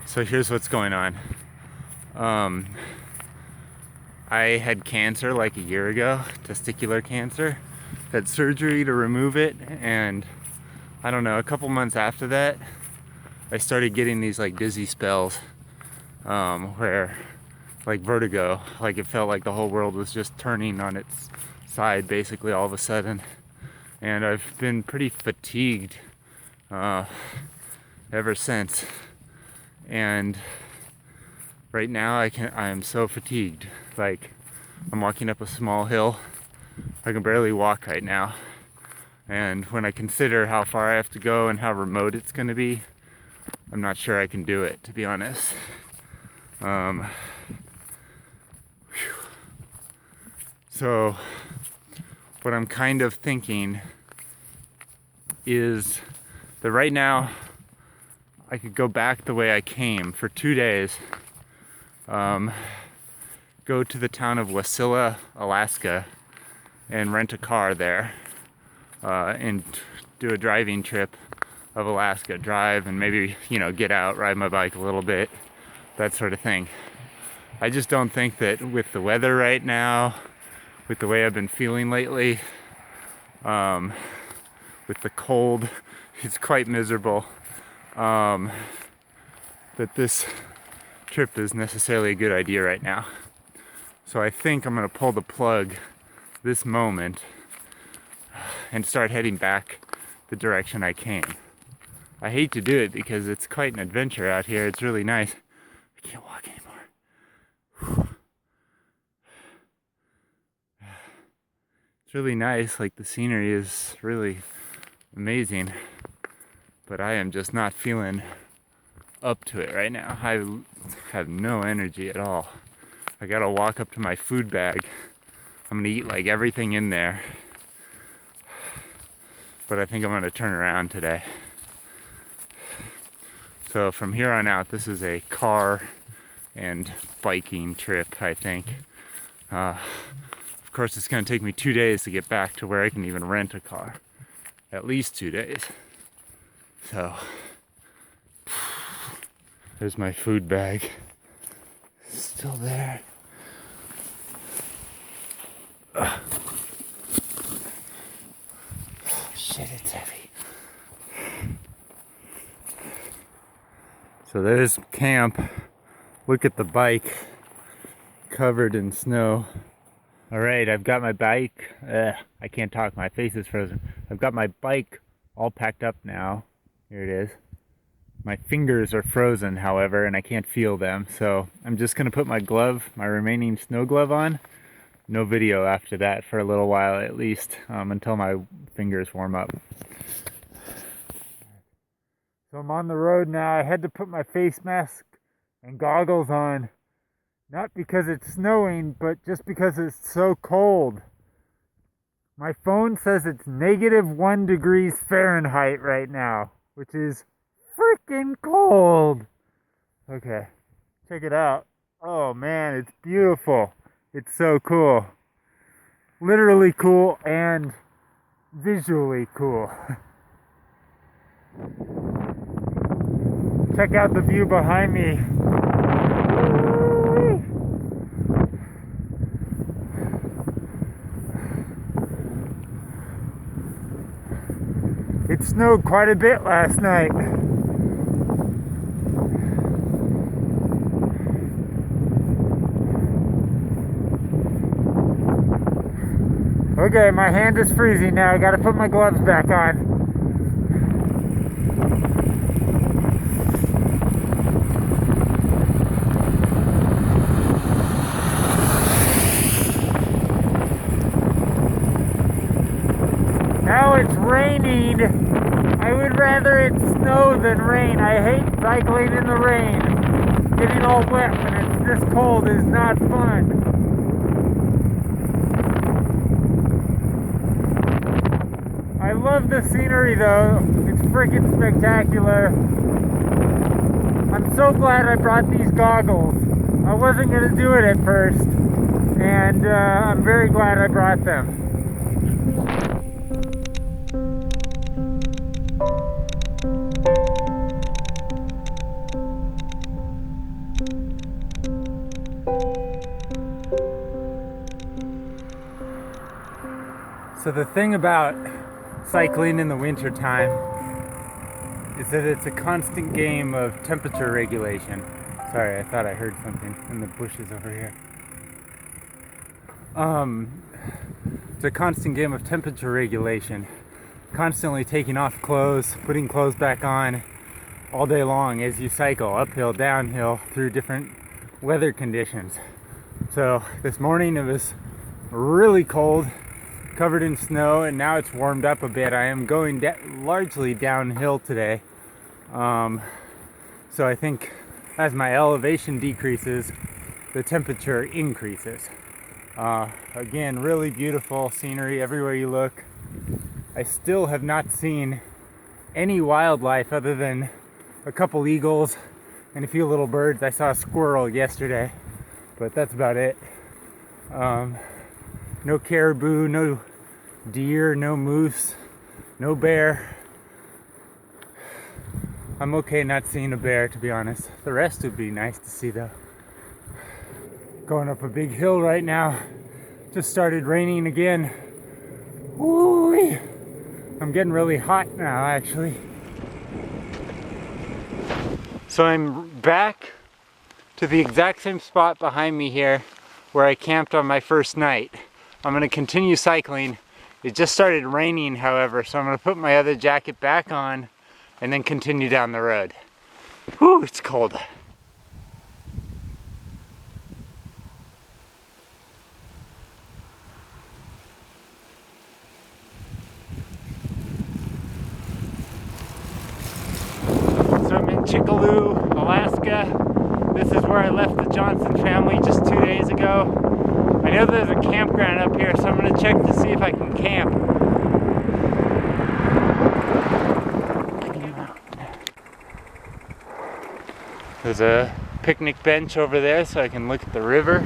So here's what's going on. I had cancer like a year ago, testicular cancer. Had surgery to remove it, and I don't know, a couple months after that, I started getting these like dizzy spells, where like vertigo, like it felt like the whole world was just turning on its side basically all of a sudden. And I've been pretty fatigued ever since. And right now I'm so fatigued. Like, I'm walking up a small hill. I can barely walk right now. And when I consider how far I have to go and how remote it's gonna be, I'm not sure I can do it, to be honest. So what I'm kind of thinking is that right now I could go back the way I came for 2 days. Go to the town of Wasilla, Alaska, and rent a car there, and do a driving trip of Alaska. Drive and maybe, get out, ride my bike a little bit, that sort of thing. I just don't think that with the weather right now, with the way I've been feeling lately, with the cold, it's quite miserable, that this trip is necessarily a good idea right now. So I think I'm gonna pull the plug this moment and start heading back the direction I came. I hate to do it because it's quite an adventure out here. It's really nice. I can't walk anymore. It's really nice, like the scenery is really amazing, but I am just not feeling up to it right now. I have no energy at all. I gotta walk up to my food bag. I'm gonna eat like everything in there, but I think I'm gonna turn around today. So from here on out, this is a car and biking trip, I think. Of course, it's gonna take me 2 days to get back to where I can even rent a car. At least 2 days. So, there's my food bag. Still there. Ugh. Shit, it's heavy. So there's camp. Look at the bike covered in snow. All right, I've got my bike. I can't talk, my face is frozen. I've got my bike all packed up now. Here it is. My fingers are frozen, however, and I can't feel them. So I'm just gonna put my glove, my remaining snow glove on. No video after that for a little while at least, until my fingers warm up. So I'm on the road now. I had to put my face mask and goggles on. Not because it's snowing, but just because it's so cold. My phone says it's -1 degrees Fahrenheit right now, which is freaking cold. Okay, check it out. Oh man, it's beautiful. It's so cool. Literally cool and visually cool. Check out the view behind me. It snowed quite a bit last night. Okay, my hand is freezing now. I gotta put my gloves back on. Now it's raining. I would rather it snow than rain. I hate cycling in the rain. Getting all wet when it's this cold is not fun. I love the scenery though. It's freaking spectacular. I'm so glad I brought these goggles. I wasn't going to do it at first, and I'm very glad I brought them. So the thing about cycling in the winter time is that it's a constant game of temperature regulation. Sorry, I thought I heard something in the bushes over here. It's a constant game of temperature regulation. Constantly taking off clothes, putting clothes back on all day long as you cycle uphill, downhill through different weather conditions. So this morning it was really cold, covered in snow, and now it's warmed up a bit. I am going largely downhill today. So I think as my elevation decreases, the temperature increases. Again, really beautiful scenery everywhere you look. I still have not seen any wildlife other than a couple eagles and a few little birds. I saw a squirrel yesterday, but that's about it. No caribou, no deer, no moose, no bear. I'm okay not seeing a bear, to be honest. The rest would be nice to see though. Going up a big hill right now. Just started raining again. Woo-wee. I'm getting really hot now, actually. So I'm back to the exact same spot behind me here where I camped on my first night. I'm gonna continue cycling. It just started raining, however, so I'm gonna put my other jacket back on and then continue down the road. Whew, it's cold. So I'm in Chickaloo, Alaska. This is where I left the Johnson family just 2 days ago. I know there's a campground up here, so I'm gonna check to see if I can camp. There's a picnic bench over there so I can look at the river.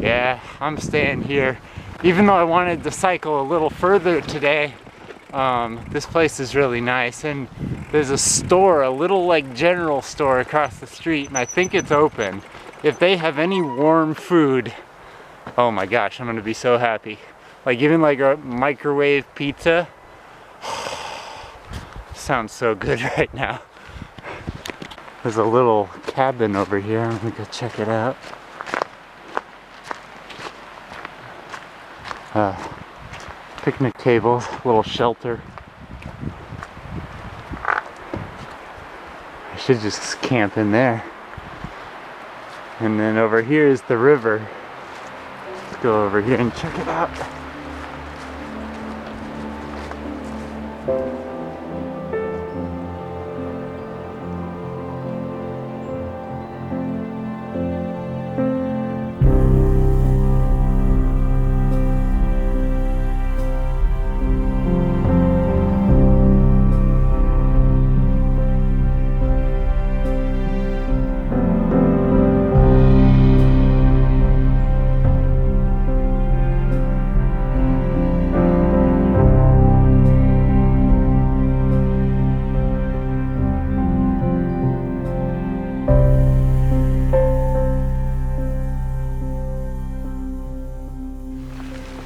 Yeah, I'm staying here. Even though I wanted to cycle a little further today, this place is really nice. And there's a store, a little like general store across the street, and I think it's open. If they have any warm food, oh my gosh, I'm gonna be so happy. Like even like a microwave pizza. Sounds so good right now. There's a little cabin over here. I'm gonna go check it out. Picnic tables, little shelter. I should just camp in there. And then over here is the river. Let's go over here and check it out.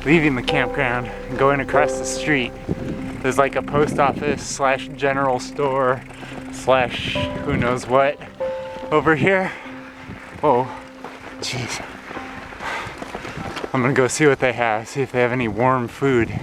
Leaving the campground and going across the street, there's like a post office slash general store slash who knows what over here. Whoa, jeez. I'm gonna go see what they have, see if they have any warm food.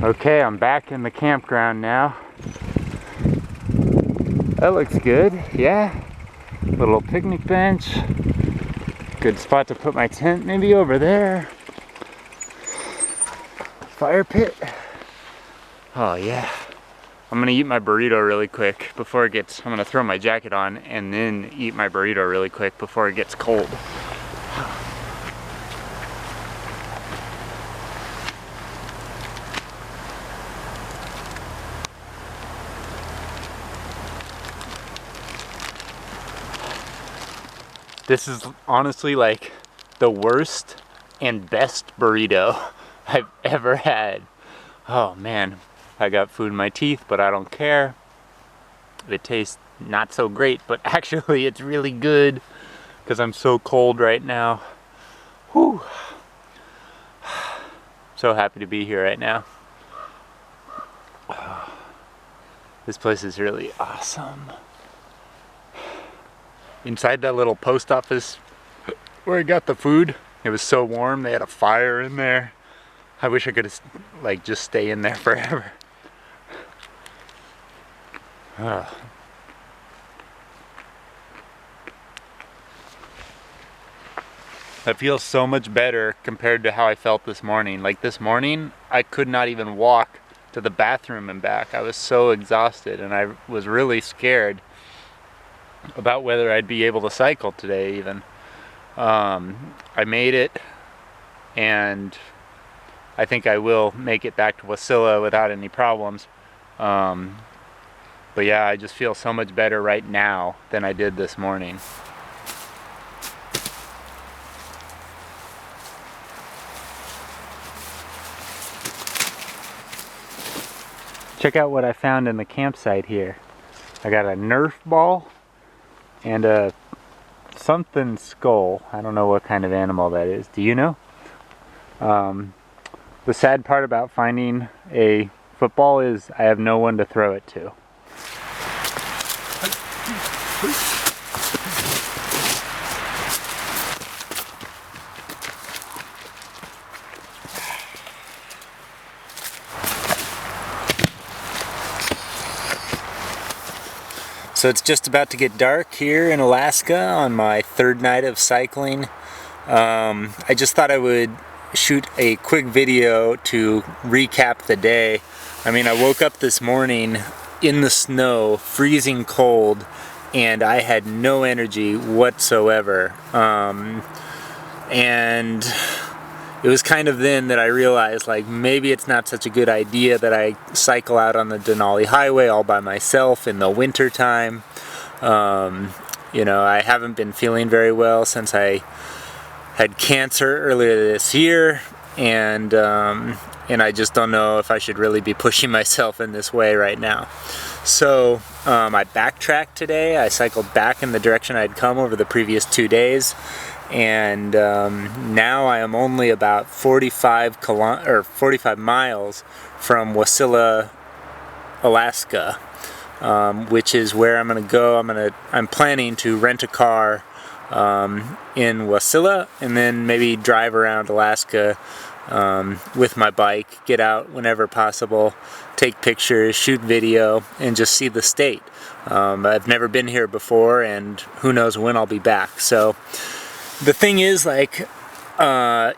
Okay, I'm back in the campground now. That looks good, yeah. Little picnic bench. Good spot to put my tent, maybe over there. Fire pit. Oh yeah. I'm gonna eat my burrito really quick before it gets, I'm gonna throw my jacket on and then eat my burrito really quick before it gets cold. This is honestly like the worst and best burrito I've ever had. Oh man, I got food in my teeth, but I don't care. It tastes not so great, but actually it's really good because I'm so cold right now. Whew. So happy to be here right now. This place is really awesome. Inside that little post office where I got the food, it was so warm. They had a fire in there. I wish I could like just stay in there forever. That feels so much better compared to how I felt this morning. Like this morning, I could not even walk to the bathroom and back. I was so exhausted and I was really scared about whether I'd be able to cycle today even. I made it, and I think I will make it back to Wasilla without any problems. But yeah, I just feel so much better right now than I did this morning. Check out what I found in the campsite here. I got a Nerf ball and a something skull. I don't know what kind of animal that is. Do you know? The sad part about finding a football is I have no one to throw it to. So it's just about to get dark here in Alaska on my third night of cycling. I just thought I would shoot a quick video to recap the day. I mean, I woke up this morning in the snow, freezing cold, and I had no energy whatsoever. And it was kind of then that I realized, like, maybe it's not such a good idea that I cycle out on the Denali Highway all by myself in the winter time. You know, I haven't been feeling very well since I had cancer earlier this year, and I just don't know if I should really be pushing myself in this way right now. So I backtracked today. I cycled back in the direction I'd come over the previous 2 days. And now I am only about 45 miles from Wasilla, Alaska, which is where I'm going to go. I'm planning to rent a car in Wasilla and then maybe drive around Alaska with my bike, get out whenever possible, take pictures, shoot video, and just see the state. I've never been here before, and who knows when I'll be back. So the thing is, like,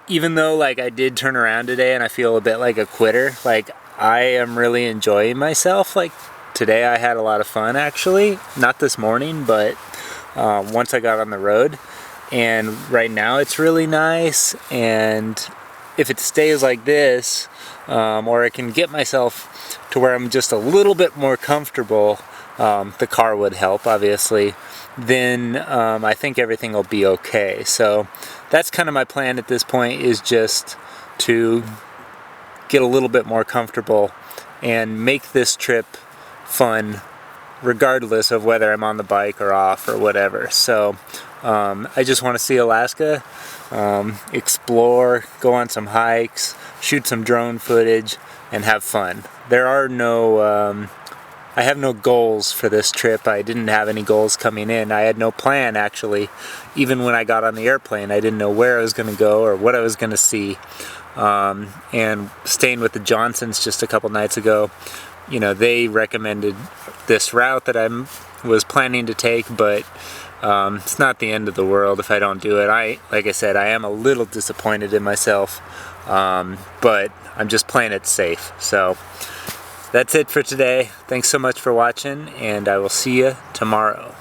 even though, like, I did turn around today and I feel a bit like a quitter, like, I am really enjoying myself. Like, today I had a lot of fun, actually. Not this morning, but once I got on the road. And right now it's really nice, and if it stays like this, or I can get myself to where I'm just a little bit more comfortable, the car would help, obviously, then I think everything will be okay. So that's kind of my plan at this point, is just to get a little bit more comfortable and make this trip fun regardless of whether I'm on the bike or off or whatever. So I just want to see Alaska, explore, go on some hikes, shoot some drone footage, and have fun. There are no I have no goals for this trip. I didn't have any goals coming in. I had no plan, actually. Even when I got on the airplane, I didn't know where I was going to go or what I was going to see. And staying with the Johnsons just a couple nights ago, you know, they recommended this route that I was planning to take, but it's not the end of the world if I don't do it. Like I said, I am a little disappointed in myself, but I'm just playing it safe. So that's it for today. Thanks so much for watching, and I will see you tomorrow.